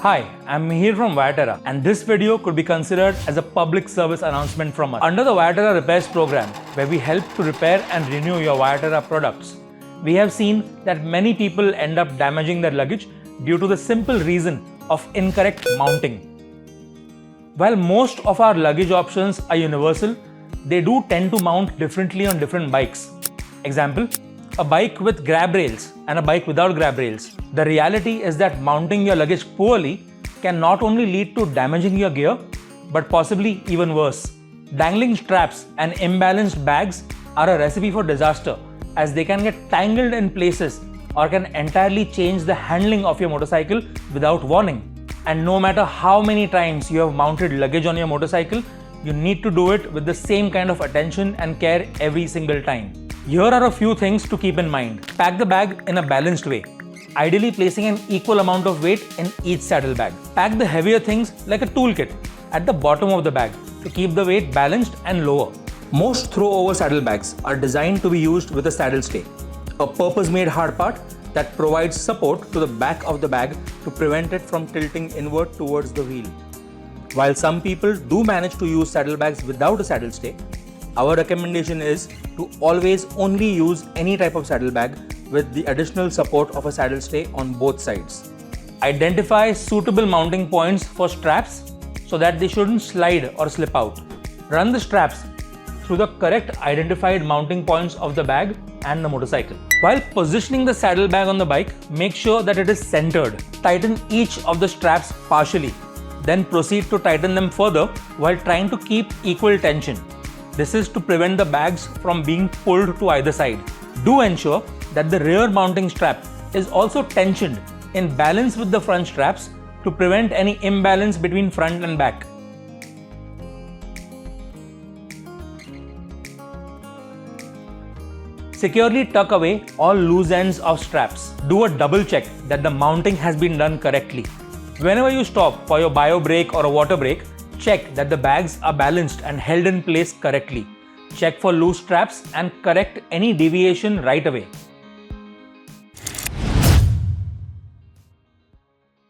Hi, I'm here from ViaTerra, and this video could be considered as a public service announcement from us. Under the ViaTerra Repairs program, where we help to repair and renew your ViaTerra products, we have seen that many people end up damaging their luggage due to the simple reason of incorrect mounting. While most of our luggage options are universal, they do tend to mount differently on different bikes. Example, a bike with grab rails and a bike without grab rails. The reality is that mounting your luggage poorly can not only lead to damaging your gear, but possibly even worse. Dangling straps and imbalanced bags are a recipe for disaster, as they can get tangled in places or can entirely change the handling of your motorcycle without warning. And no matter how many times you have mounted luggage on your motorcycle, you need to do it with the same kind of attention and care every single time. Here are a few things to keep in mind. Pack the bag in a balanced way, ideally placing an equal amount of weight in each saddlebag. Pack the heavier things like a toolkit at the bottom of the bag to keep the weight balanced and lower. Most throw-over saddlebags are designed to be used with a saddle stay, a purpose-made hard part that provides support to the back of the bag to prevent it from tilting inward towards the wheel. While some people do manage to use saddlebags without a saddle stay, our recommendation is to always only use any type of saddlebag with the additional support of a saddle stay on both sides. Identify suitable mounting points for straps so that they shouldn't slide or slip out. Run the straps through the correct identified mounting points of the bag and the motorcycle. While positioning the saddlebag on the bike, make sure that it is centered. Tighten each of the straps partially, then proceed to tighten them further while trying to keep equal tension. This is to prevent the bags from being pulled to either side. Do ensure that the rear mounting strap is also tensioned in balance with the front straps to prevent any imbalance between front and back. Securely tuck away all loose ends of straps. Do a double check that the mounting has been done correctly. Whenever you stop for your bio brake or a water brake, check that the bags are balanced and held in place correctly. Check for loose straps and correct any deviation right away.